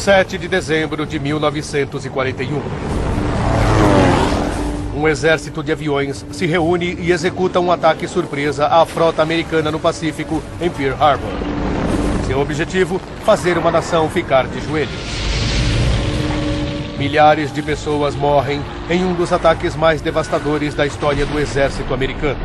7 de dezembro de 1941. Um exército de aviões se reúne e executa um ataque surpresa à frota americana no Pacífico, em Pearl Harbor. Seu objetivo, fazer uma nação ficar de joelhos. Milhares de pessoas morrem em um dos ataques mais devastadores da história do exército americano.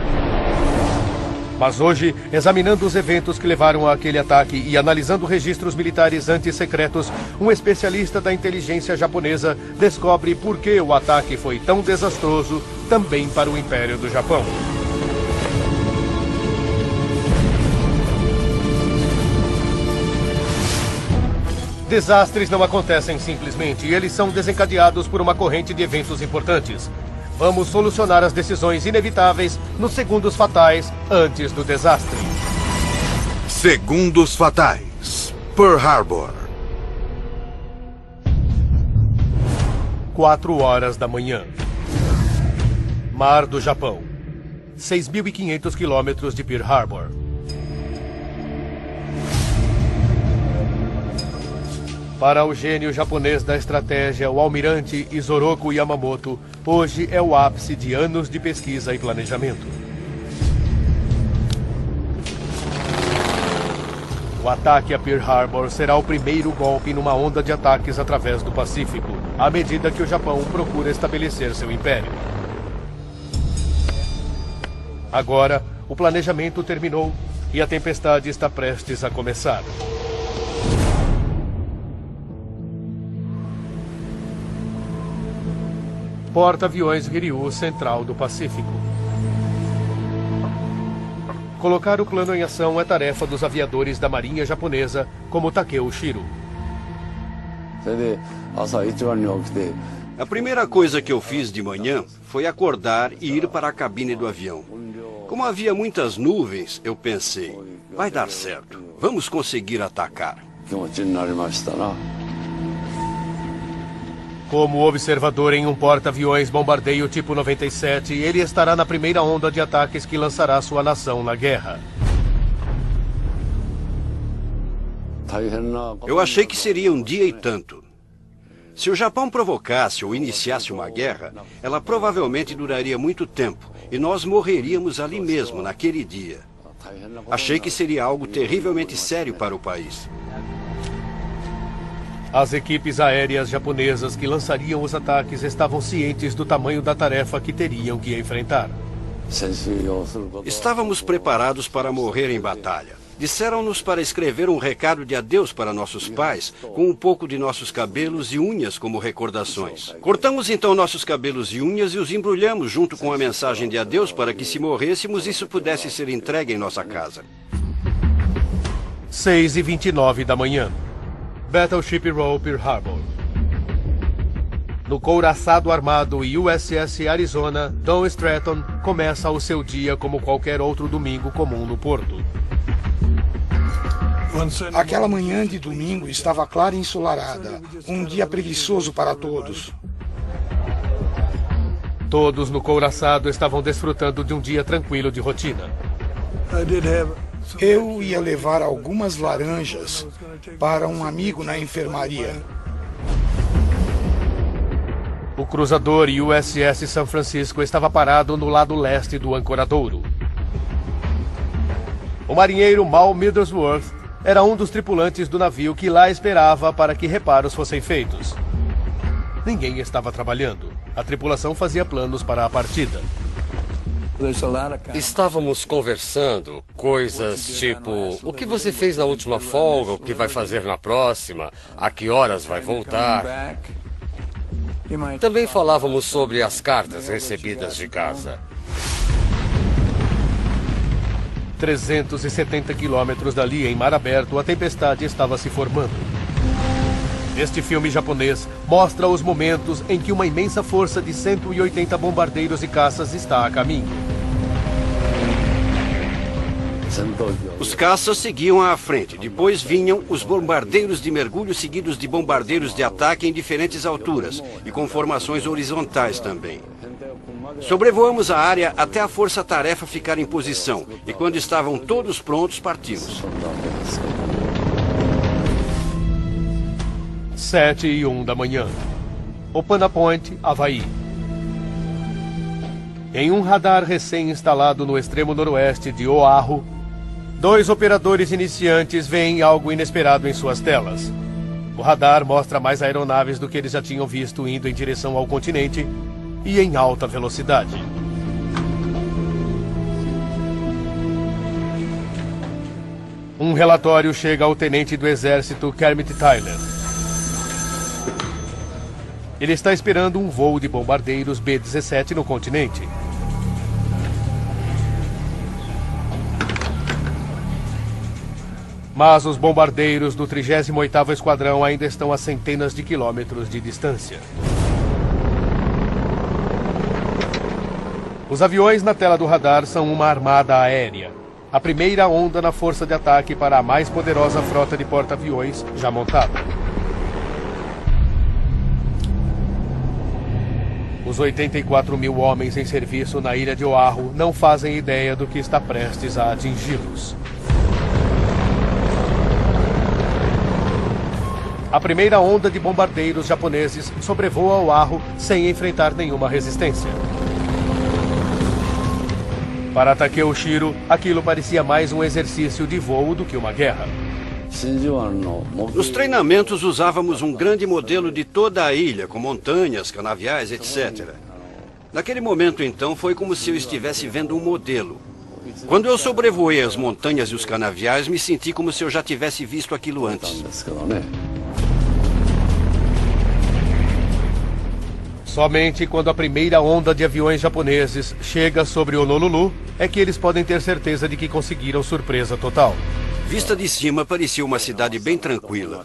Mas hoje, examinando os eventos que levaram àquele ataque e analisando registros militares antissecretos, um especialista da inteligência japonesa descobre por que o ataque foi tão desastroso também para o Império do Japão. Desastres não acontecem simplesmente, eles são desencadeados por uma corrente de eventos importantes. Vamos solucionar as decisões inevitáveis nos segundos fatais antes do desastre. Segundos fatais. Pearl Harbor. 4 da manhã. Mar do Japão. 6.500 quilômetros de Pearl Harbor. Para o gênio japonês da estratégia, o almirante Isoroku Yamamoto, hoje é o ápice de anos de pesquisa e planejamento. O ataque a Pearl Harbor será o primeiro golpe numa onda de ataques através do Pacífico, à medida que o Japão procura estabelecer seu império. Agora, o planejamento terminou e a tempestade está prestes a começar. Porta-aviões Hiryu Central do Pacífico. Colocar o plano em ação é tarefa dos aviadores da Marinha Japonesa, como Takeo Shiro. A primeira coisa que eu fiz de manhã foi acordar e ir para a cabine do avião. Como havia muitas nuvens, eu pensei, vai dar certo, vamos conseguir atacar. Como observador em um porta-aviões bombardeio tipo 97, ele estará na primeira onda de ataques que lançará sua nação na guerra. Eu achei que seria um dia e tanto. Se o Japão provocasse ou iniciasse uma guerra, ela provavelmente duraria muito tempo e nós morreríamos ali mesmo, naquele dia. Achei que seria algo terrivelmente sério para o país. As equipes aéreas japonesas que lançariam os ataques estavam cientes do tamanho da tarefa que teriam que enfrentar. Estávamos preparados para morrer em batalha. Disseram-nos para escrever um recado de adeus para nossos pais, com um pouco de nossos cabelos e unhas como recordações. Cortamos então nossos cabelos e unhas e os embrulhamos junto com a mensagem de adeus para que, se morrêssemos, isso pudesse ser entregue em nossa casa. 6h29 da manhã. Battleship Row, Pearl Harbor. No couraçado armado USS Arizona, Don Stratton começa o seu dia como qualquer outro domingo comum no porto. Aquela manhã de domingo estava clara e ensolarada. Um dia preguiçoso para todos. Todos no couraçado estavam desfrutando de um dia tranquilo de rotina. Eu ia levar algumas laranjas para um amigo na enfermaria. O cruzador USS São Francisco estava parado no lado leste do ancoradouro. O marinheiro Mal Middlesworth era um dos tripulantes do navio que lá esperava para que reparos fossem feitos. Ninguém estava trabalhando. A tripulação fazia planos para a partida. Estávamos conversando coisas tipo: o que você fez na última folga, o que vai fazer na próxima, a que horas vai voltar. Também falávamos sobre as cartas recebidas de casa. 370 quilômetros dali, em mar aberto, a tempestade estava se formando. Este filme japonês mostra os momentos em que uma imensa força de 180 bombardeiros e caças está a caminho. Os caças seguiam à frente. Depois vinham os bombardeiros de mergulho, seguidos de bombardeiros de ataque em diferentes alturas e com formações horizontais também. Sobrevoamos a área até a força-tarefa ficar em posição e quando estavam todos prontos, partimos. 7:01 da manhã. Opana Point, Havaí. Em um radar recém-instalado no extremo noroeste de Oahu, 2 operadores iniciantes veem algo inesperado em suas telas. O radar mostra mais aeronaves do que eles já tinham visto indo em direção ao continente e em alta velocidade. Um relatório chega ao tenente do exército Kermit Tyler. Ele está esperando um voo de bombardeiros B-17 no continente. Mas os bombardeiros do 38º Esquadrão ainda estão a centenas de quilômetros de distância. Os aviões na tela do radar são uma armada aérea. A primeira onda na força de ataque para a mais poderosa frota de porta-aviões já montada. Os 84 mil homens em serviço na ilha de Oahu não fazem ideia do que está prestes a atingi-los. A primeira onda de bombardeiros japoneses sobrevoa Oahu sem enfrentar nenhuma resistência. Para Takeo Shiro, aquilo parecia mais um exercício de voo do que uma guerra. Nos treinamentos usávamos um grande modelo de toda a ilha, com montanhas, canaviais, etc. Naquele momento, então, foi como se eu estivesse vendo um modelo. Quando eu sobrevoei as montanhas e os canaviais, me senti como se eu já tivesse visto aquilo antes. Somente quando a primeira onda de aviões japoneses chega sobre Honolulu é que eles podem ter certeza de que conseguiram surpresa total. Vista de cima, parecia uma cidade bem tranquila.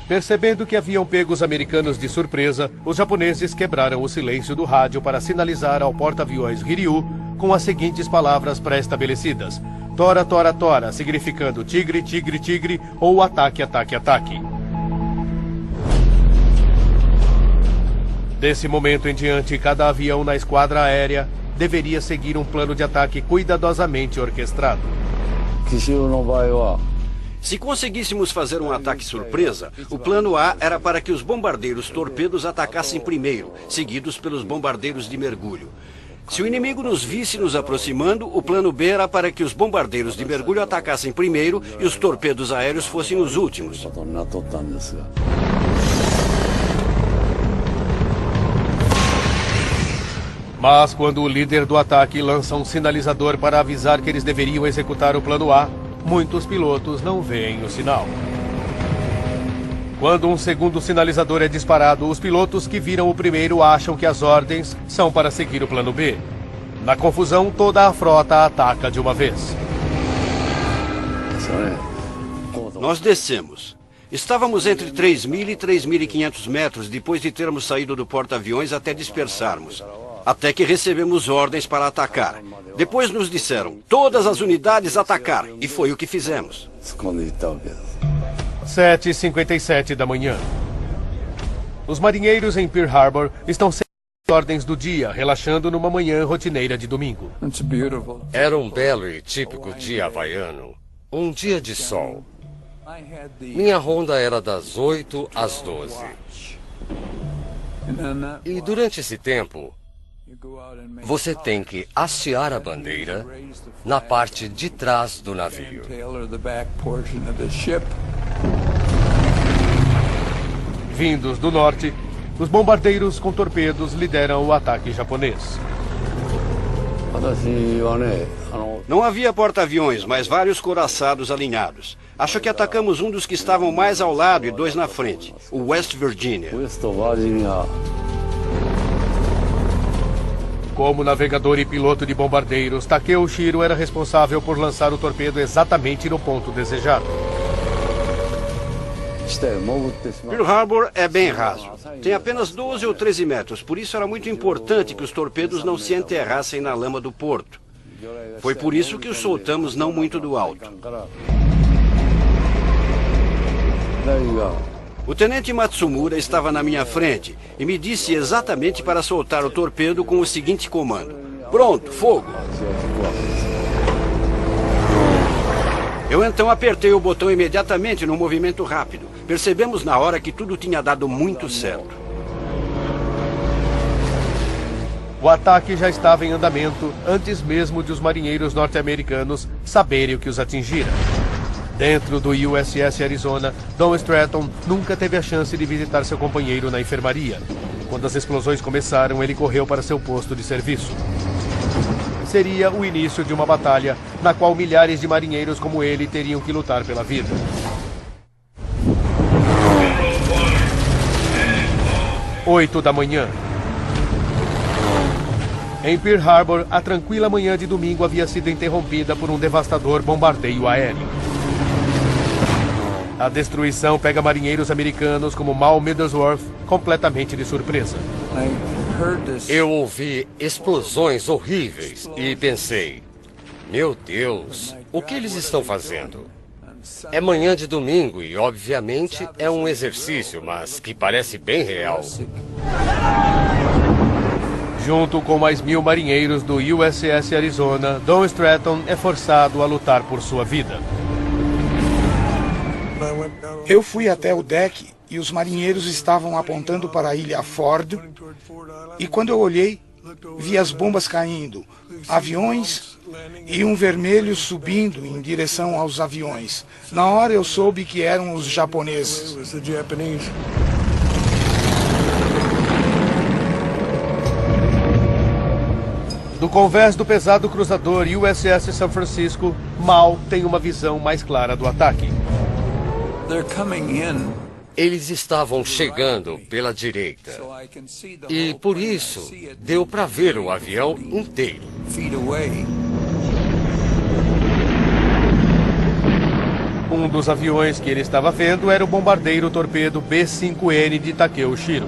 Percebendo que haviam pego os americanos de surpresa, os japoneses quebraram o silêncio do rádio para sinalizar ao porta-aviões Hiryu com as seguintes palavras pré-estabelecidas: Tora, tora, tora, significando tigre, tigre, tigre, ou ataque, ataque, ataque. Desse momento em diante, cada avião na esquadra aérea deveria seguir um plano de ataque cuidadosamente orquestrado. Se conseguíssemos fazer um ataque surpresa, o plano A era para que os bombardeiros torpedos atacassem primeiro, seguidos pelos bombardeiros de mergulho. Se o inimigo nos visse nos aproximando, o plano B era para que os bombardeiros de mergulho atacassem primeiro e os torpedos aéreos fossem os últimos. Mas quando o líder do ataque lança um sinalizador para avisar que eles deveriam executar o plano A, muitos pilotos não veem o sinal. Quando um segundo sinalizador é disparado, os pilotos que viram o primeiro acham que as ordens são para seguir o plano B. Na confusão, toda a frota ataca de uma vez. Nós descemos. Estávamos entre 3.000 e 3.500 metros depois de termos saído do porta-aviões até dispersarmos. Até que recebemos ordens para atacar. Depois nos disseram, todas as unidades atacar. E foi o que fizemos. 7:57 da manhã. Os marinheiros em Pearl Harbor estão seguindo as ordens do dia, relaxando numa manhã rotineira de domingo. Era um belo e típico dia havaiano. Um dia de sol. Minha ronda era das 8 às 12. E durante esse tempo, você tem que hastear a bandeira na parte de trás do navio. Vindos do norte, os bombardeiros com torpedos lideram o ataque japonês. Não havia porta-aviões, mas vários couraçados alinhados. Acho que atacamos um dos que estavam mais ao lado e 2 na frente, o West Virginia. Como navegador e piloto de bombardeiros, Takeo Shiro era responsável por lançar o torpedo exatamente no ponto desejado. Pearl Harbor é bem raso. Tem apenas 12 ou 13 metros, por isso era muito importante que os torpedos não se enterrassem na lama do porto. Foi por isso que os soltamos não muito do alto. O tenente Matsumura estava na minha frente e me disse exatamente para soltar o torpedo com o seguinte comando: pronto, fogo! Eu então apertei o botão imediatamente num movimento rápido. Percebemos na hora que tudo tinha dado muito certo. O ataque já estava em andamento antes mesmo de os marinheiros norte-americanos saberem o que os atingira. Dentro do USS Arizona, Don Stratton nunca teve a chance de visitar seu companheiro na enfermaria. Quando as explosões começaram, ele correu para seu posto de serviço. Seria o início de uma batalha na qual milhares de marinheiros como ele teriam que lutar pela vida. Oito da manhã. Em Pearl Harbor, a tranquila manhã de domingo havia sido interrompida por um devastador bombardeio aéreo. A destruição pega marinheiros americanos como Mal Middlesworth completamente de surpresa. Eu ouvi explosões horríveis e pensei, meu Deus, o que eles estão fazendo? É manhã de domingo e, obviamente, é um exercício, mas que parece bem real. Junto com mais 1000 marinheiros do USS Arizona, Don Stratton é forçado a lutar por sua vida. Eu fui até o deck e os marinheiros estavam apontando para a ilha Ford. E quando eu olhei, vi as bombas caindo, aviões e um vermelho subindo em direção aos aviões. Na hora eu soube que eram os japoneses. Do convés do pesado cruzador USS São Francisco, Mal tem uma visão mais clara do ataque. Eles estavam chegando pela direita. E por isso, deu para ver o avião inteiro. Um dos aviões que ele estava vendo era o bombardeiro torpedo B-5N de Takeo Shiro.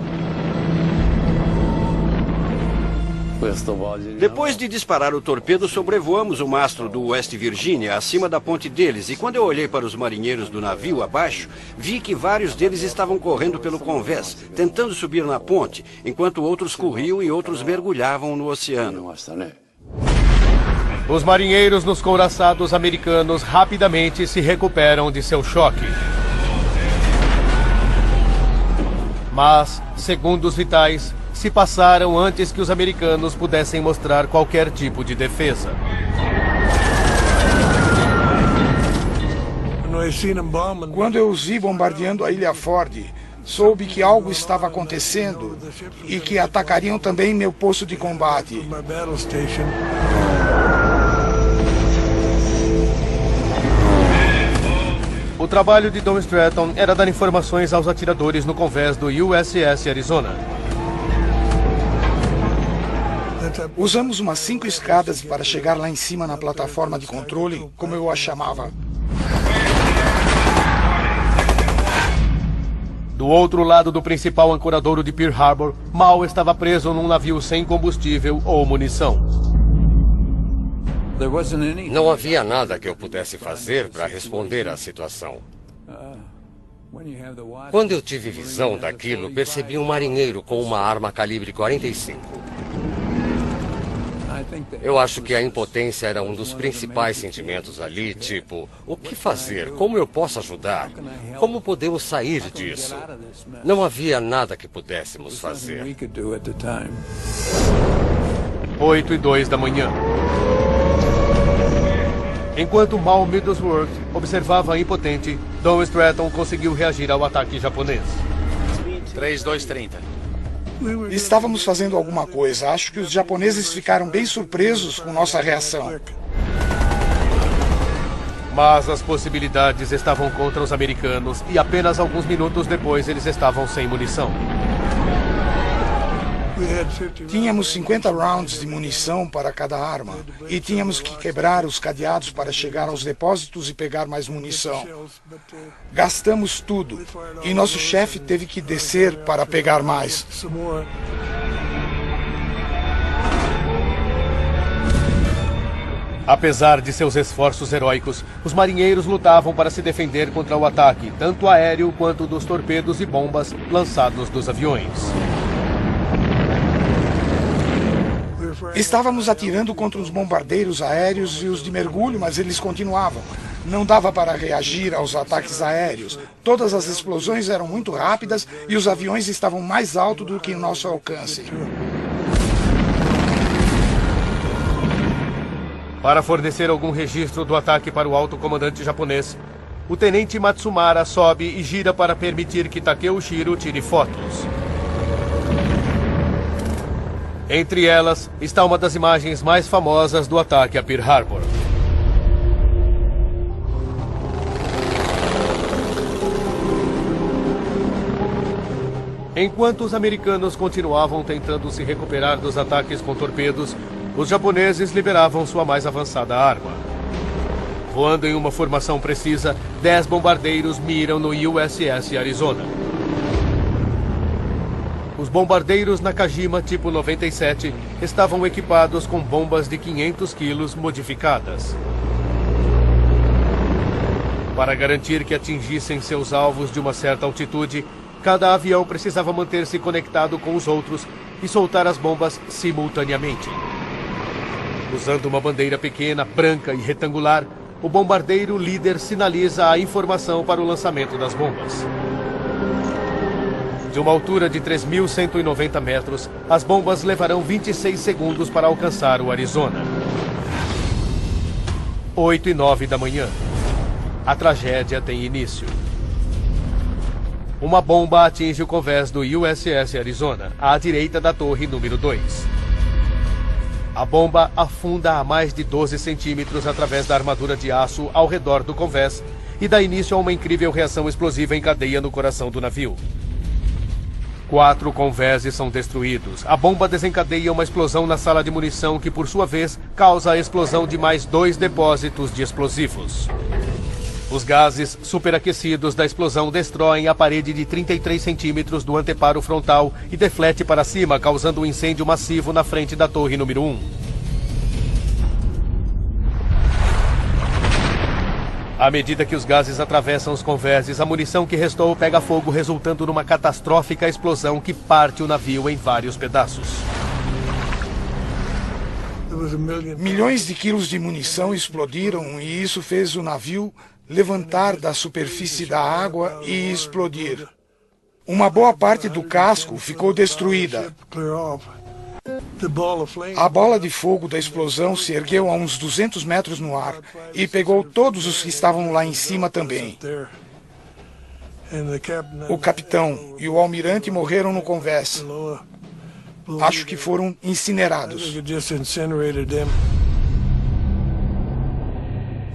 Depois de disparar o torpedo, sobrevoamos o mastro do West Virginia, acima da ponte deles, e quando eu olhei para os marinheiros do navio abaixo, vi que vários deles estavam correndo pelo convés, tentando subir na ponte, enquanto outros corriam e outros mergulhavam no oceano. Os marinheiros nos couraçados americanos rapidamente se recuperam de seu choque. Mas, segundos vitais, se passaram antes que os americanos pudessem mostrar qualquer tipo de defesa. Quando eu os vi bombardeando a ilha Ford, soube que algo estava acontecendo e que atacariam também meu posto de combate. O trabalho de Don Stratton era dar informações aos atiradores no convés do USS Arizona. Usamos umas 5 escadas para chegar lá em cima na plataforma de controle, como eu a chamava. Do outro lado do principal ancoradouro de Pearl Harbor, Mal estava preso num navio sem combustível ou munição. Não havia nada que eu pudesse fazer para responder à situação. Quando eu tive visão daquilo, percebi um marinheiro com uma arma calibre 45. Eu acho que a impotência era um dos principais sentimentos ali, tipo, o que fazer? Como eu posso ajudar? Como podemos sair disso? Não havia nada que pudéssemos fazer. 8:02 da manhã. Enquanto Mal Middlesworth observava impotente, Don Stratton conseguiu reagir ao ataque japonês. 3230. Estávamos fazendo alguma coisa. Acho que os japoneses ficaram bem surpresos com nossa reação. Mas as possibilidades estavam contra os americanos e apenas alguns minutos depois eles estavam sem munição. Tínhamos 50 rounds de munição para cada arma e tínhamos que quebrar os cadeados para chegar aos depósitos e pegar mais munição. Gastamos tudo e nosso chefe teve que descer para pegar mais. Apesar de seus esforços heróicos, os marinheiros lutavam para se defender contra o ataque, tanto aéreo quanto dos torpedos e bombas lançados dos aviões. Estávamos atirando contra os bombardeiros aéreos e os de mergulho, mas eles continuavam. Não dava para reagir aos ataques aéreos. Todas as explosões eram muito rápidas e os aviões estavam mais alto do que o nosso alcance. Para fornecer algum registro do ataque para o alto comandante japonês, o tenente Matsumara sobe e gira para permitir que Takeushiro tire fotos. Entre elas está uma das imagens mais famosas do ataque a Pearl Harbor. Enquanto os americanos continuavam tentando se recuperar dos ataques com torpedos, os japoneses liberavam sua mais avançada arma. Voando em uma formação precisa, 10 bombardeiros miram no USS Arizona. Os bombardeiros Nakajima tipo 97 estavam equipados com bombas de 500 quilos modificadas. Para garantir que atingissem seus alvos de uma certa altitude, cada avião precisava manter-se conectado com os outros e soltar as bombas simultaneamente. Usando uma bandeira pequena, branca e retangular, o bombardeiro líder sinaliza a informação para o lançamento das bombas. De uma altura de 3.190 metros, as bombas levarão 26 segundos para alcançar o Arizona. 8:09 da manhã. A tragédia tem início. Uma bomba atinge o convés do USS Arizona, à direita da torre número 2. A bomba afunda a mais de 12 centímetros através da armadura de aço ao redor do convés e dá início a uma incrível reação explosiva em cadeia no coração do navio. 4 convéses são destruídos. A bomba desencadeia uma explosão na sala de munição que, por sua vez, causa a explosão de mais 2 depósitos de explosivos. Os gases superaquecidos da explosão destroem a parede de 33 centímetros do anteparo frontal e deflete para cima, causando um incêndio massivo na frente da torre número 1. À medida que os gases atravessam os convéses, a munição que restou pega fogo, resultando numa catastrófica explosão que parte o navio em vários pedaços. Milhões de quilos de munição explodiram e isso fez o navio levantar da superfície da água e explodir. Uma boa parte do casco ficou destruída. A bola de fogo da explosão se ergueu a uns 200 metros no ar e pegou todos os que estavam lá em cima também. O capitão e o almirante morreram no convés. Acho que foram incinerados.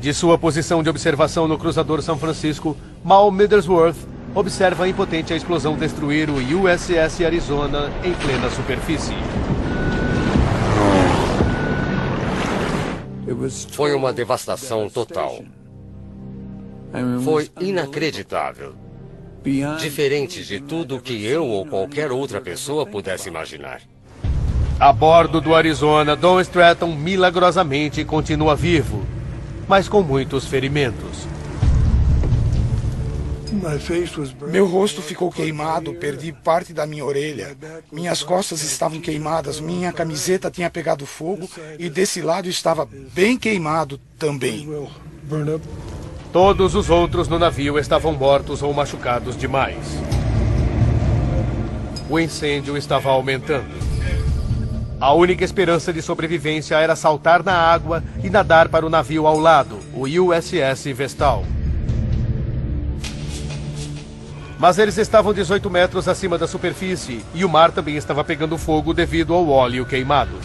De sua posição de observação no cruzador São Francisco, Mal Middlesworth observa impotente a explosão destruir o USS Arizona em plena superfície. Foi uma devastação total. Foi inacreditável. Diferente de tudo que eu ou qualquer outra pessoa pudesse imaginar. A bordo do Arizona, Don Stratton milagrosamente continua vivo, mas com muitos ferimentos. Meu rosto ficou queimado, perdi parte da minha orelha. Minhas costas estavam queimadas, minha camiseta tinha pegado fogo e desse lado estava bem queimado também. Todos os outros no navio estavam mortos ou machucados demais. O incêndio estava aumentando. A única esperança de sobrevivência era saltar na água e nadar para o navio ao lado, o USS Vestal. Mas eles estavam 18 metros acima da superfície e o mar também estava pegando fogo devido ao óleo queimado.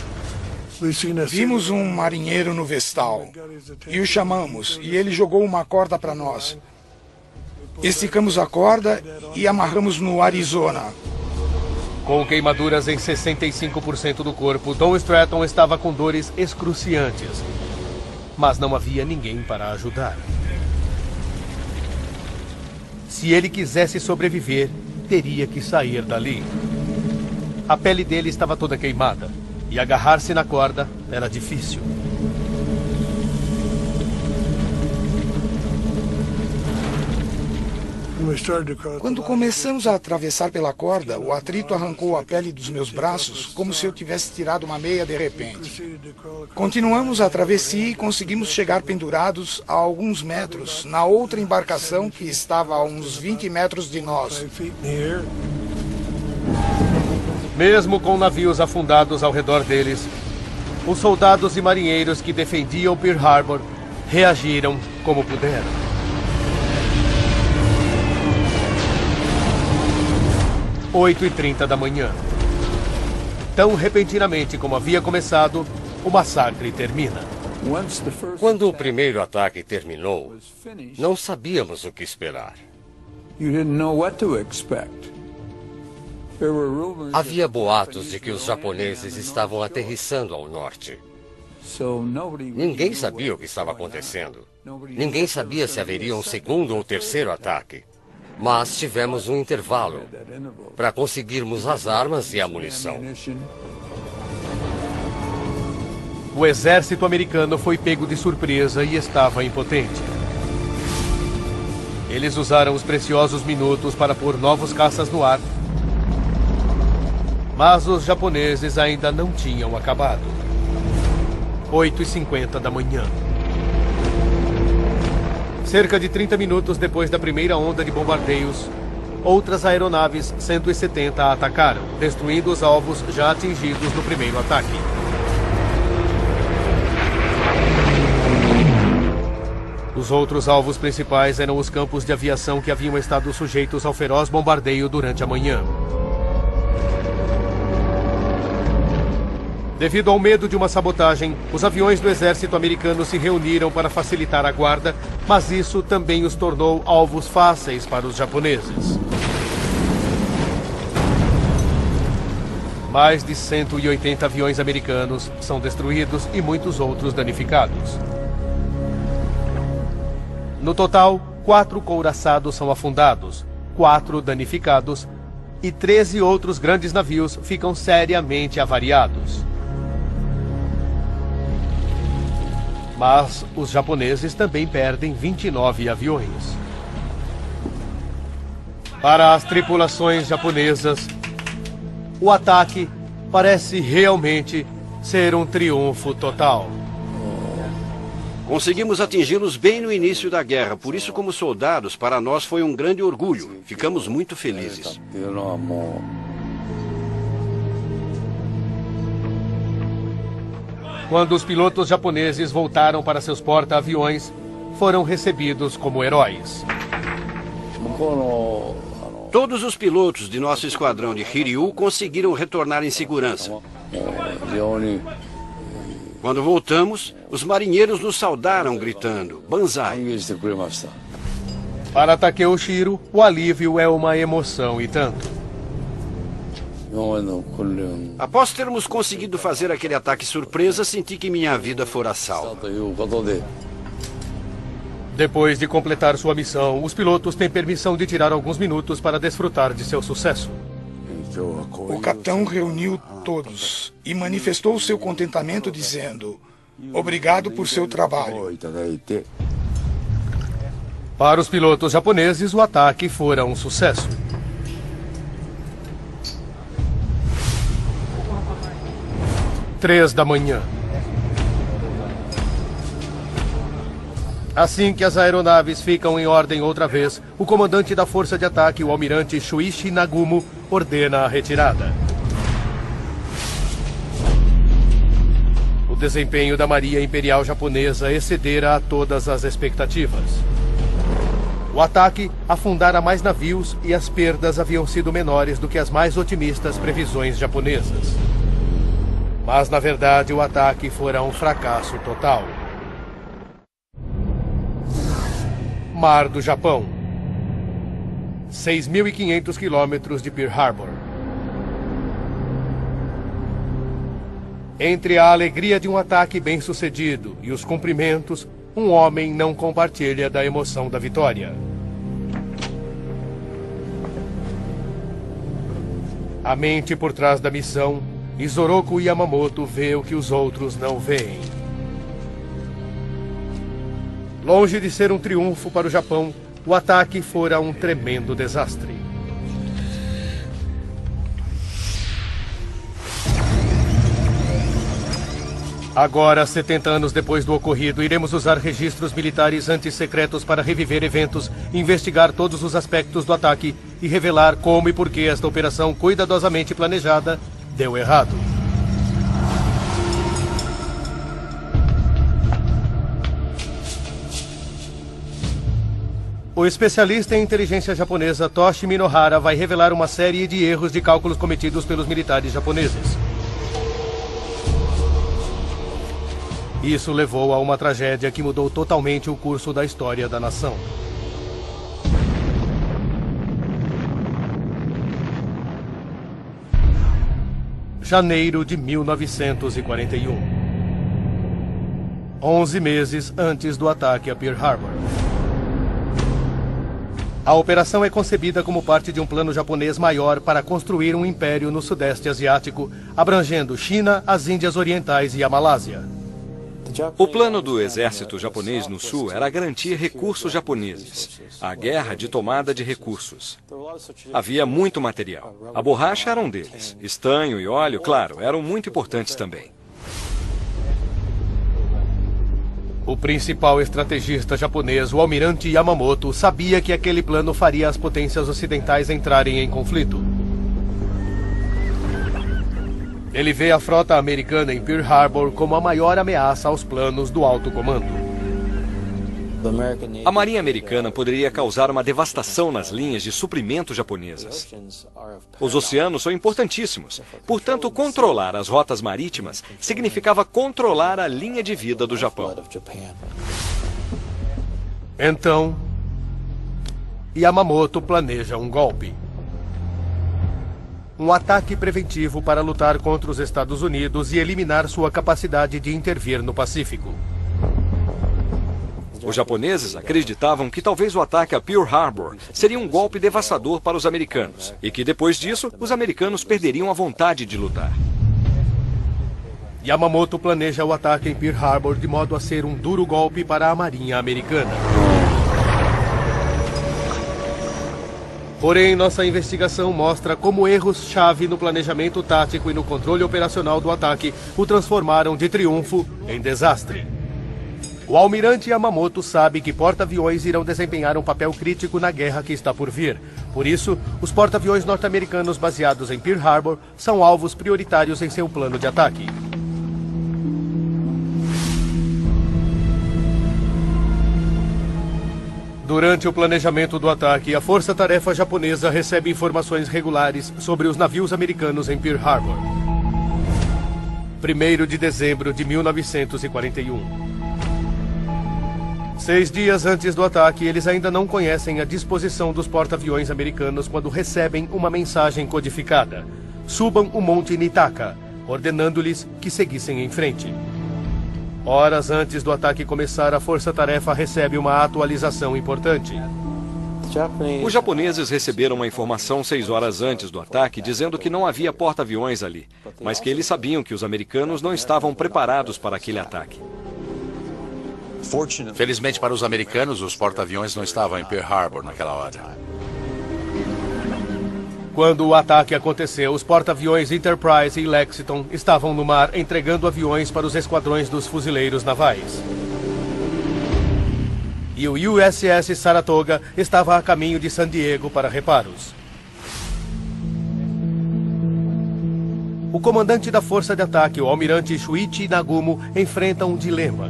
Vimos um marinheiro no Vestal e o chamamos e ele jogou uma corda para nós. Esticamos a corda e amarramos no Arizona. Com queimaduras em 65% do corpo, Don Stratton estava com dores excruciantes. Mas não havia ninguém para ajudar. Se ele quisesse sobreviver, teria que sair dali. A pele dele estava toda queimada, e agarrar-se na corda era difícil. Quando começamos a atravessar pela corda, o atrito arrancou a pele dos meus braços como se eu tivesse tirado uma meia de repente. Continuamos a travessia e conseguimos chegar pendurados a alguns metros na outra embarcação que estava a uns 20 metros de nós. Mesmo com navios afundados ao redor deles, os soldados e marinheiros que defendiam Pearl Harbor reagiram como puderam. 8h30 da manhã. Tão repentinamente como havia começado, o massacre termina. Quando o primeiro ataque terminou, não sabíamos o que esperar. Havia boatos de que os japoneses estavam aterrissando ao norte. Ninguém sabia o que estava acontecendo. Ninguém sabia se haveria um segundo ou terceiro ataque. Mas tivemos um intervalo para conseguirmos as armas e a munição. O exército americano foi pego de surpresa e estava impotente. Eles usaram os preciosos minutos para pôr novos caças no ar. Mas os japoneses ainda não tinham acabado. 8h50 da manhã. Cerca de 30 minutos depois da primeira onda de bombardeios, outras aeronaves 170 atacaram, destruindo os alvos já atingidos no primeiro ataque. Os outros alvos principais eram os campos de aviação que haviam estado sujeitos ao feroz bombardeio durante a manhã. Devido ao medo de uma sabotagem, os aviões do exército americano se reuniram para facilitar a guarda, mas isso também os tornou alvos fáceis para os japoneses. Mais de 180 aviões americanos são destruídos e muitos outros danificados. No total, 4 couraçados são afundados, 4 danificados e 13 outros grandes navios ficam seriamente avariados. Mas os japoneses também perdem 29 aviões. Para as tripulações japonesas, o ataque parece realmente ser um triunfo total. Conseguimos atingi-los bem no início da guerra, por isso, como soldados, para nós foi um grande orgulho. Ficamos muito felizes. Quando os pilotos japoneses voltaram para seus porta-aviões, foram recebidos como heróis. Todos os pilotos de nosso esquadrão de Hiryu conseguiram retornar em segurança. Quando voltamos, os marinheiros nos saudaram gritando "Banzai". Para Takeo Shiro, o alívio é uma emoção e tanto. Após termos conseguido fazer aquele ataque surpresa, senti que minha vida fora salva. Depois de completar sua missão, os pilotos têm permissão de tirar alguns minutos para desfrutar de seu sucesso. O capitão reuniu todos e manifestou seu contentamento dizendo: "Obrigado por seu trabalho." Para os pilotos japoneses, o ataque fora um sucesso. Três da manhã. Assim que as aeronaves ficam em ordem outra vez, o comandante da força de ataque, o almirante Shuichi Nagumo, ordena a retirada. O desempenho da Marinha Imperial Japonesa excedera a todas as expectativas. O ataque afundara mais navios e as perdas haviam sido menores do que as mais otimistas previsões japonesas. Mas, na verdade, o ataque fora um fracasso total. Mar do Japão. 6.500 quilômetros de Pearl Harbor. Entre a alegria de um ataque bem-sucedido e os cumprimentos, um homem não compartilha da emoção da vitória. A mente por trás da missão, Isoroku Yamamoto vê o que os outros não veem. Longe de ser um triunfo para o Japão, o ataque fora um tremendo desastre. Agora, 70 anos depois do ocorrido, iremos usar registros militares antissecretos para reviver eventos, investigar todos os aspectos do ataque e revelar como e por que esta operação cuidadosamente planejada deu errado. O especialista em inteligência japonesa Toshi Minohara vai revelar uma série de erros de cálculos cometidos pelos militares japoneses. Isso levou a uma tragédia que mudou totalmente o curso da história da nação. Janeiro de 1941. 11 meses antes do ataque a Pearl Harbor. A operação é concebida como parte de um plano japonês maior para construir um império no Sudeste Asiático, abrangendo China, as Índias Orientais e a Malásia. O plano do exército japonês no sul era garantir recursos japoneses, a guerra de tomada de recursos. Havia muito material. A borracha era um deles. Estanho e óleo, claro, eram muito importantes também. O principal estrategista japonês, o almirante Yamamoto, sabia que aquele plano faria as potências ocidentais entrarem em conflito. Ele vê a frota americana em Pearl Harbor como a maior ameaça aos planos do alto comando. A Marinha Americana poderia causar uma devastação nas linhas de suprimento japonesas. Os oceanos são importantíssimos, portanto, controlar as rotas marítimas significava controlar a linha de vida do Japão. Então, Yamamoto planeja um golpe. Um ataque preventivo para lutar contra os Estados Unidos e eliminar sua capacidade de intervir no Pacífico. Os japoneses acreditavam que talvez o ataque a Pearl Harbor seria um golpe devastador para os americanos e que depois disso, os americanos perderiam a vontade de lutar. Yamamoto planeja o ataque em Pearl Harbor de modo a ser um duro golpe para a Marinha Americana. Porém, nossa investigação mostra como erros-chave no planejamento tático e no controle operacional do ataque o transformaram de triunfo em desastre. O almirante Yamamoto sabe que porta-aviões irão desempenhar um papel crítico na guerra que está por vir. Por isso, os porta-aviões norte-americanos baseados em Pearl Harbor são alvos prioritários em seu plano de ataque. Durante o planejamento do ataque, a força-tarefa japonesa recebe informações regulares sobre os navios americanos em Pearl Harbor. 1º de dezembro de 1941. 6 dias antes do ataque, eles ainda não conhecem a disposição dos porta-aviões americanos quando recebem uma mensagem codificada. Subam o Monte Nitaka, ordenando-lhes que seguissem em frente. Horas antes do ataque começar, a força-tarefa recebe uma atualização importante. Os japoneses receberam uma informação 6 horas antes do ataque dizendo que não havia porta-aviões ali, mas que eles sabiam que os americanos não estavam preparados para aquele ataque. Felizmente para os americanos, os porta-aviões não estavam em Pearl Harbor naquela hora. Quando o ataque aconteceu, os porta-aviões Enterprise e Lexington estavam no mar entregando aviões para os esquadrões dos fuzileiros navais. E o USS Saratoga estava a caminho de San Diego para reparos. O comandante da força de ataque, o almirante Shuichi Nagumo, enfrenta um dilema.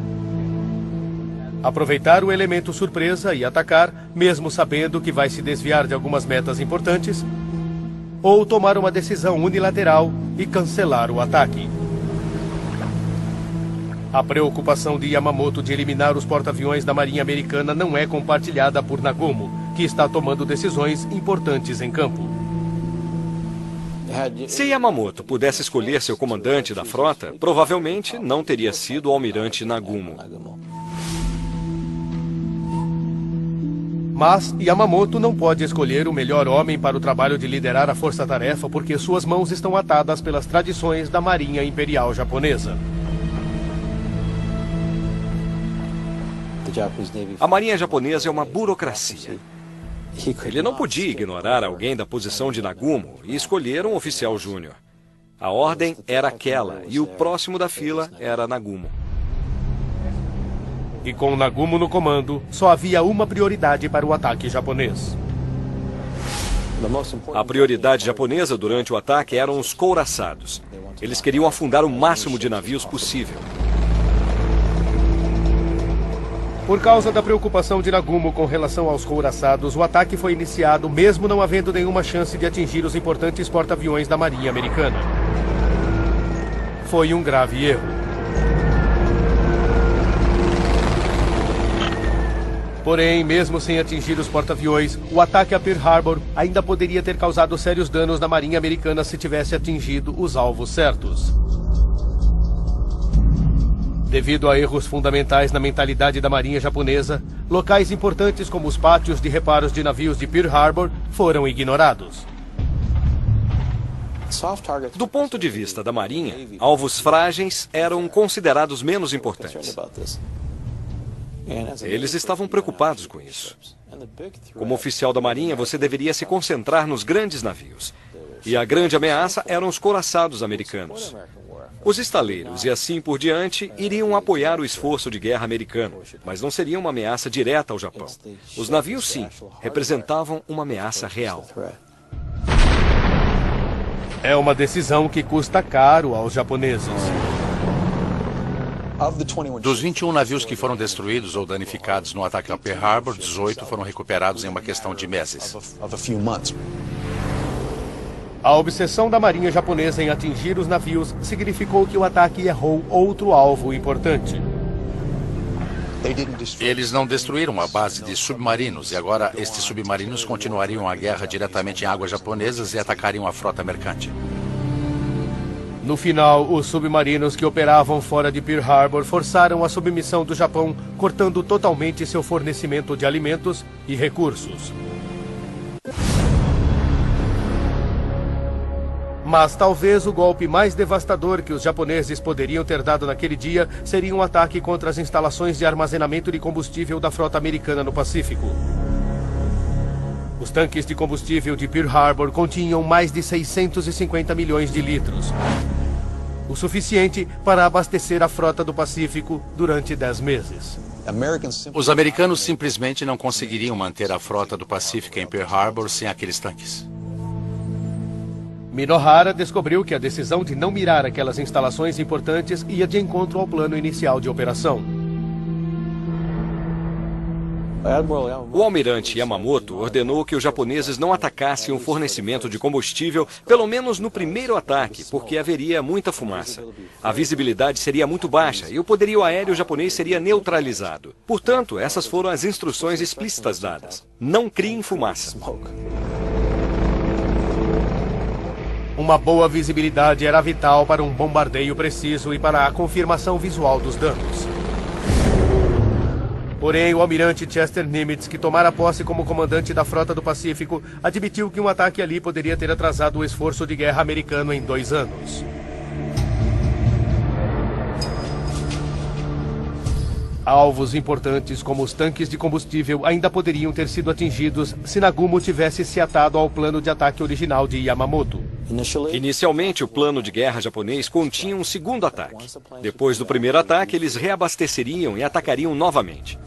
Aproveitar o elemento surpresa e atacar, mesmo sabendo que vai se desviar de algumas metas importantes, ou tomar uma decisão unilateral e cancelar o ataque. A preocupação de Yamamoto de eliminar os porta-aviões da Marinha Americana não é compartilhada por Nagumo, que está tomando decisões importantes em campo. Se Yamamoto pudesse escolher seu comandante da frota, provavelmente não teria sido o almirante Nagumo. Mas Yamamoto não pode escolher o melhor homem para o trabalho de liderar a força-tarefa porque suas mãos estão atadas pelas tradições da Marinha Imperial Japonesa. A Marinha Japonesa é uma burocracia. Ele não podia ignorar alguém da posição de Nagumo e escolher um oficial júnior. A ordem era aquela e o próximo da fila era Nagumo. E com Nagumo no comando, só havia uma prioridade para o ataque japonês. A prioridade japonesa durante o ataque eram os couraçados. Eles queriam afundar o máximo de navios possível. Por causa da preocupação de Nagumo com relação aos couraçados, o ataque foi iniciado mesmo não havendo nenhuma chance de atingir os importantes porta-aviões da Marinha Americana. Foi um grave erro. Porém, mesmo sem atingir os porta-aviões, o ataque a Pearl Harbor ainda poderia ter causado sérios danos na Marinha Americana se tivesse atingido os alvos certos. Devido a erros fundamentais na mentalidade da Marinha Japonesa, locais importantes como os pátios de reparos de navios de Pearl Harbor foram ignorados. Do ponto de vista da Marinha, alvos frágeis eram considerados menos importantes. Eles estavam preocupados com isso. Como oficial da Marinha, você deveria se concentrar nos grandes navios. E a grande ameaça eram os couraçados americanos. Os estaleiros e assim por diante iriam apoiar o esforço de guerra americano, mas não seria uma ameaça direta ao Japão. Os navios, sim, representavam uma ameaça real. É uma decisão que custa caro aos japoneses. Dos 21 navios que foram destruídos ou danificados no ataque a Pearl Harbor, 18 foram recuperados em uma questão de meses. A obsessão da Marinha Japonesa em atingir os navios significou que o ataque errou outro alvo importante. Eles não destruíram a base de submarinos e agora estes submarinos continuariam a guerra diretamente em águas japonesas e atacariam a frota mercante. No final, os submarinos que operavam fora de Pearl Harbor forçaram a submissão do Japão, cortando totalmente seu fornecimento de alimentos e recursos. Mas talvez o golpe mais devastador que os japoneses poderiam ter dado naquele dia seria um ataque contra as instalações de armazenamento de combustível da frota americana no Pacífico. Os tanques de combustível de Pearl Harbor continham mais de 650 milhões de litros. O suficiente para abastecer a frota do Pacífico durante 10 meses. Os americanos simplesmente não conseguiriam manter a frota do Pacífico em Pearl Harbor sem aqueles tanques. Minohara descobriu que a decisão de não mirar aquelas instalações importantes ia de encontro ao plano inicial de operação. O almirante Yamamoto ordenou que os japoneses não atacassem o fornecimento de combustível, pelo menos no primeiro ataque, porque haveria muita fumaça. A visibilidade seria muito baixa e o poderio aéreo japonês seria neutralizado. Portanto, essas foram as instruções explícitas dadas. Não criem fumaça. Uma boa visibilidade era vital para um bombardeio preciso e para a confirmação visual dos danos. Porém, o almirante Chester Nimitz, que tomara posse como comandante da Frota do Pacífico, admitiu que um ataque ali poderia ter atrasado o esforço de guerra americano em 2 anos. Alvos importantes como os tanques de combustível ainda poderiam ter sido atingidos se Nagumo tivesse se atado ao plano de ataque original de Yamamoto. Inicialmente, o plano de guerra japonês continha um segundo ataque. Depois do primeiro ataque, eles reabasteceriam e atacariam novamente.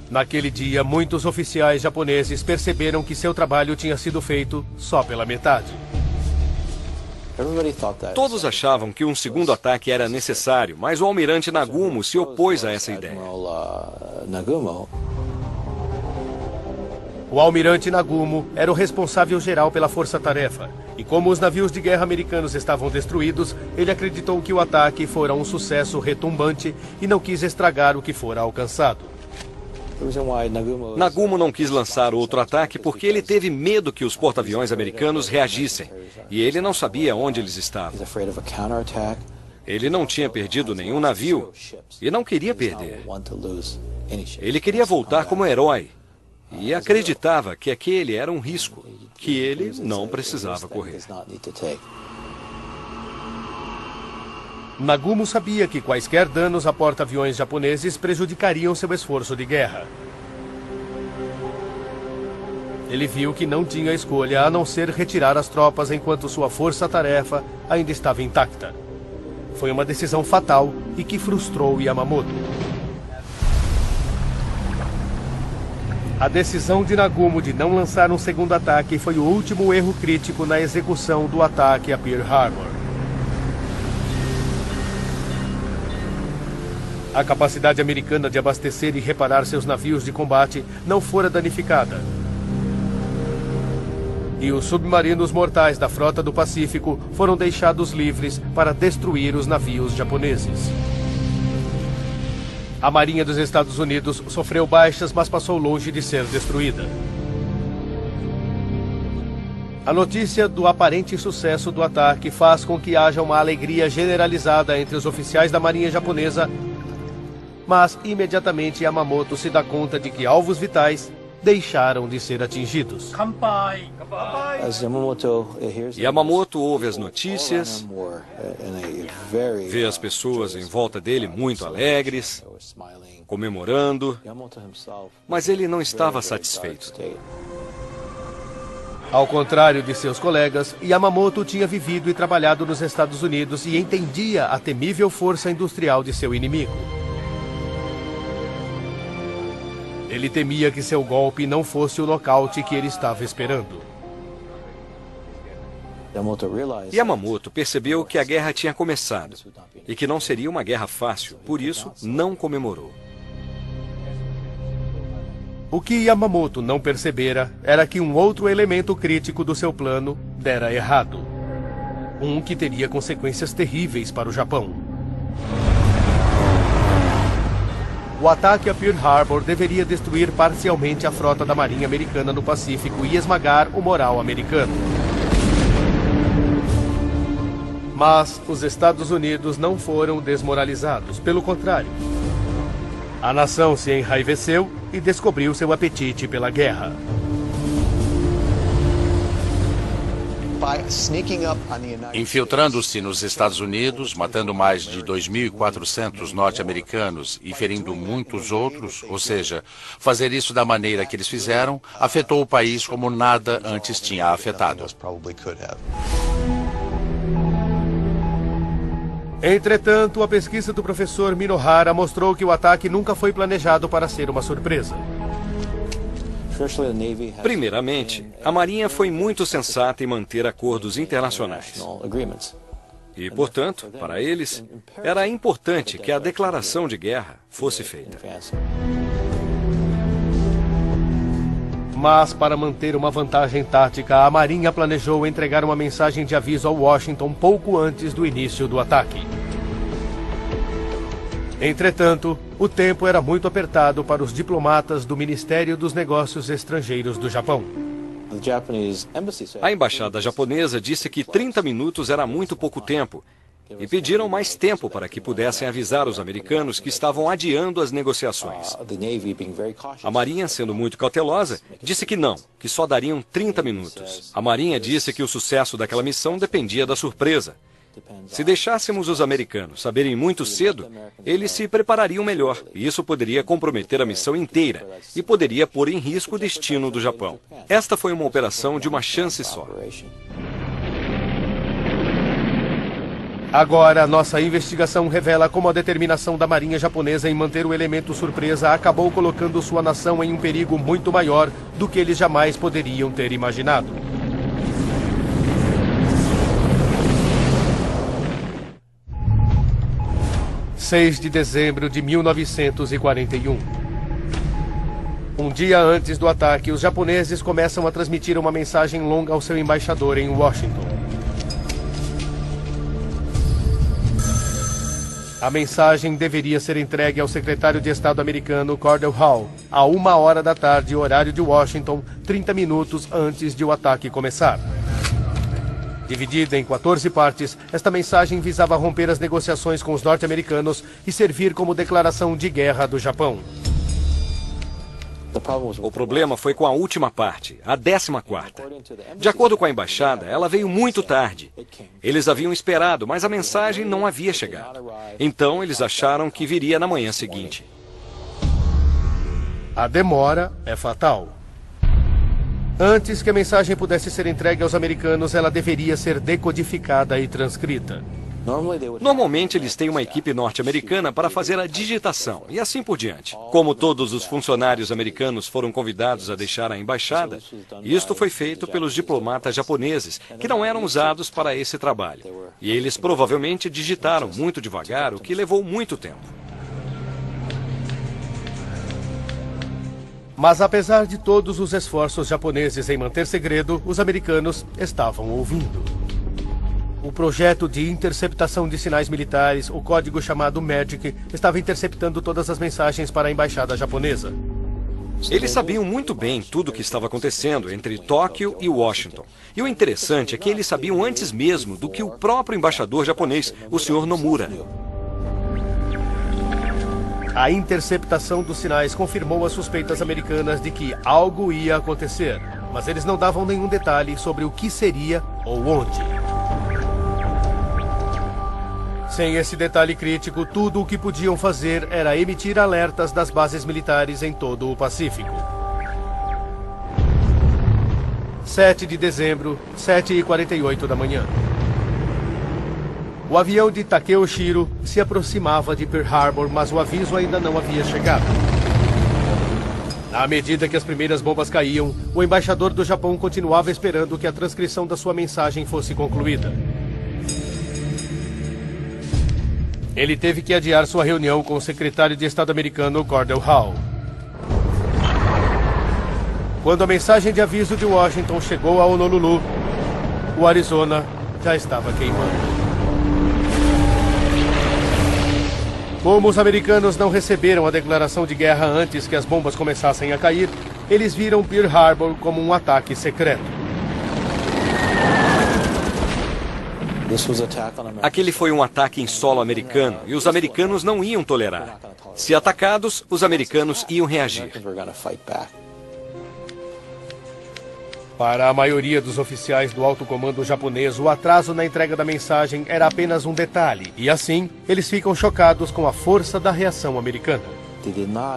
Naquele dia, muitos oficiais japoneses perceberam que seu trabalho tinha sido feito só pela metade. Todos achavam que um segundo ataque era necessário, mas o almirante Nagumo se opôs a essa ideia. O almirante Nagumo era o responsável geral pela força-tarefa, e como os navios de guerra americanos estavam destruídos, ele acreditou que o ataque fora um sucesso retumbante e não quis estragar o que fora alcançado. Nagumo não quis lançar outro ataque porque ele teve medo que os porta-aviões americanos reagissem, e ele não sabia onde eles estavam. Ele não tinha perdido nenhum navio e não queria perder. Ele queria voltar como herói e acreditava que aquele era um risco que ele não precisava correr. Nagumo sabia que quaisquer danos a porta-aviões japoneses prejudicariam seu esforço de guerra. Ele viu que não tinha escolha a não ser retirar as tropas enquanto sua força-tarefa ainda estava intacta. Foi uma decisão fatal e que frustrou Yamamoto. A decisão de Nagumo de não lançar um segundo ataque foi o último erro crítico na execução do ataque a Pearl Harbor. A capacidade americana de abastecer e reparar seus navios de combate não fora danificada. E os submarinos mortais da Frota do Pacífico foram deixados livres para destruir os navios japoneses. A Marinha dos Estados Unidos sofreu baixas, mas passou longe de ser destruída. A notícia do aparente sucesso do ataque faz com que haja uma alegria generalizada entre os oficiais da Marinha japonesa, mas imediatamente Yamamoto se dá conta de que alvos vitais deixaram de ser atingidos. Yamamoto ouve as notícias, vê as pessoas em volta dele muito alegres, comemorando, mas ele não estava satisfeito. Ao contrário de seus colegas, Yamamoto tinha vivido e trabalhado nos Estados Unidos e entendia a temível força industrial de seu inimigo. Ele temia que seu golpe não fosse o nocaute que ele estava esperando. Yamamoto percebeu que a guerra tinha começado e que não seria uma guerra fácil, por isso não comemorou. O que Yamamoto não percebera era que um outro elemento crítico do seu plano dera errado. Um que teria consequências terríveis para o Japão. O ataque a Pearl Harbor deveria destruir parcialmente a frota da Marinha Americana no Pacífico e esmagar o moral americano. Mas os Estados Unidos não foram desmoralizados, pelo contrário. A nação se enraiveceu e descobriu seu apetite pela guerra. Infiltrando-se nos Estados Unidos, matando mais de 2.400 norte-americanos e ferindo muitos outros, ou seja, fazer isso da maneira que eles fizeram, afetou o país como nada antes tinha afetado. Entretanto, a pesquisa do professor Minohara mostrou que o ataque nunca foi planejado para ser uma surpresa. Primeiramente, a Marinha foi muito sensata em manter acordos internacionais. E, portanto, para eles, era importante que a declaração de guerra fosse feita. Mas, para manter uma vantagem tática, a Marinha planejou entregar uma mensagem de aviso a Washington pouco antes do início do ataque. Entretanto, o tempo era muito apertado para os diplomatas do Ministério dos Negócios Estrangeiros do Japão. A embaixada japonesa disse que 30 minutos era muito pouco tempo e pediram mais tempo para que pudessem avisar os americanos que estavam adiando as negociações. A Marinha, sendo muito cautelosa, disse que não, que só dariam 30 minutos. A Marinha disse que o sucesso daquela missão dependia da surpresa. Se deixássemos os americanos saberem muito cedo, eles se preparariam melhor, e isso poderia comprometer a missão inteira e poderia pôr em risco o destino do Japão. Esta foi uma operação de uma chance só. Agora, nossa investigação revela como a determinação da Marinha japonesa em manter o elemento surpresa acabou colocando sua nação em um perigo muito maior do que eles jamais poderiam ter imaginado. – 6 de dezembro de 1941. Um dia antes do ataque, os japoneses começam a transmitir uma mensagem longa ao seu embaixador em Washington. A mensagem deveria ser entregue ao secretário de Estado americano Cordell Hull, a 1h da tarde, horário de Washington, 30 minutos antes de o ataque começar. Dividida em 14 partes, esta mensagem visava romper as negociações com os norte-americanos e servir como declaração de guerra do Japão. O problema foi com a última parte, a 14ª. De acordo com a embaixada, ela veio muito tarde. Eles haviam esperado, mas a mensagem não havia chegado. Então, eles acharam que viria na manhã seguinte. A demora é fatal. Antes que a mensagem pudesse ser entregue aos americanos, ela deveria ser decodificada e transcrita. Normalmente eles têm uma equipe norte-americana para fazer a digitação e assim por diante. Como todos os funcionários americanos foram convidados a deixar a embaixada, isto foi feito pelos diplomatas japoneses, que não eram usados para esse trabalho. E eles provavelmente digitaram muito devagar, o que levou muito tempo. Mas apesar de todos os esforços japoneses em manter segredo, os americanos estavam ouvindo. O projeto de interceptação de sinais militares, o código chamado MAGIC, estava interceptando todas as mensagens para a embaixada japonesa. Eles sabiam muito bem tudo o que estava acontecendo entre Tóquio e Washington. E o interessante é que eles sabiam antes mesmo do que o próprio embaixador japonês, o Sr. Nomura. A interceptação dos sinais confirmou as suspeitas americanas de que algo ia acontecer, mas eles não davam nenhum detalhe sobre o que seria ou onde. Sem esse detalhe crítico, tudo o que podiam fazer era emitir alertas das bases militares em todo o Pacífico. 7 de dezembro, 7h48 da manhã. O avião de Takeo Shiro se aproximava de Pearl Harbor, mas o aviso ainda não havia chegado. À medida que as primeiras bombas caíam, o embaixador do Japão continuava esperando que a transcrição da sua mensagem fosse concluída. Ele teve que adiar sua reunião com o secretário de Estado americano, Cordell Hull. Quando a mensagem de aviso de Washington chegou a Honolulu, o Arizona já estava queimando. Como os americanos não receberam a declaração de guerra antes que as bombas começassem a cair, eles viram Pearl Harbor como um ataque secreto. Aquele foi um ataque em solo americano e os americanos não iam tolerar. Se atacados, os americanos iam reagir. Para a maioria dos oficiais do alto comando japonês, o atraso na entrega da mensagem era apenas um detalhe, e assim, eles ficam chocados com a força da reação americana.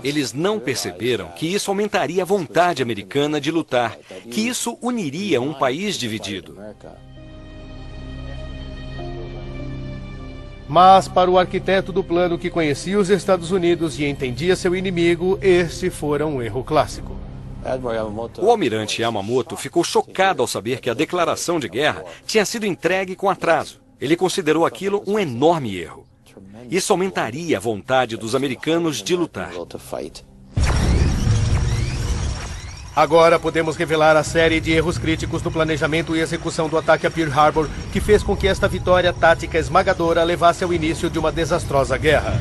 Eles não perceberam que isso aumentaria a vontade americana de lutar, que isso uniria um país dividido. Mas para o arquiteto do plano que conhecia os Estados Unidos e entendia seu inimigo, este fora um erro clássico. O almirante Yamamoto ficou chocado ao saber que a declaração de guerra tinha sido entregue com atraso. Ele considerou aquilo um enorme erro. Isso aumentaria a vontade dos americanos de lutar. Agora podemos revelar a série de erros críticos no planejamento e execução do ataque a Pearl Harbor, que fez com que esta vitória tática esmagadora levasse ao início de uma desastrosa guerra.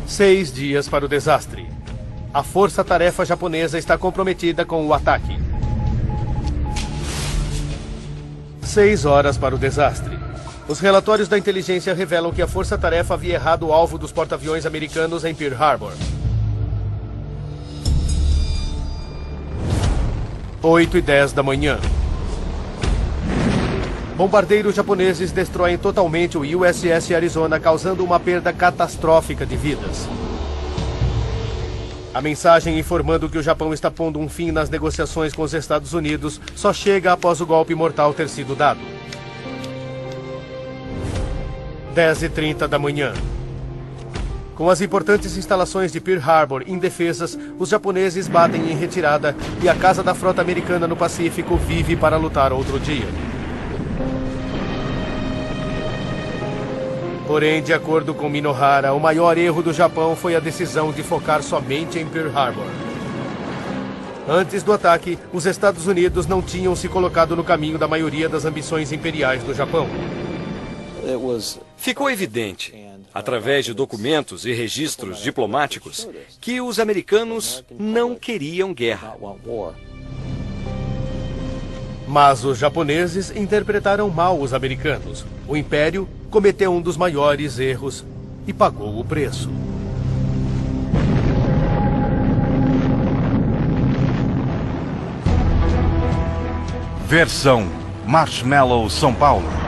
Seis dias para o desastre. A força-tarefa japonesa está comprometida com o ataque. 6 horas para o desastre. Os relatórios da inteligência revelam que a força-tarefa havia errado o alvo dos porta-aviões americanos em Pearl Harbor. 8h10 da manhã. Bombardeiros japoneses destroem totalmente o USS Arizona, causando uma perda catastrófica de vidas. A mensagem informando que o Japão está pondo um fim nas negociações com os Estados Unidos só chega após o golpe mortal ter sido dado. 10h30 da manhã. Com as importantes instalações de Pearl Harbor indefesas, os japoneses batem em retirada e a Casa da Frota Americana no Pacífico vive para lutar outro dia. Porém, de acordo com Minohara, o maior erro do Japão foi a decisão de focar somente em Pearl Harbor. Antes do ataque, os Estados Unidos não tinham se colocado no caminho da maioria das ambições imperiais do Japão. Ficou evidente, através de documentos e registros diplomáticos, que os americanos não queriam guerra. Mas os japoneses interpretaram mal os americanos. O Império cometeu um dos maiores erros e pagou o preço. Versão Marshmallow São Paulo.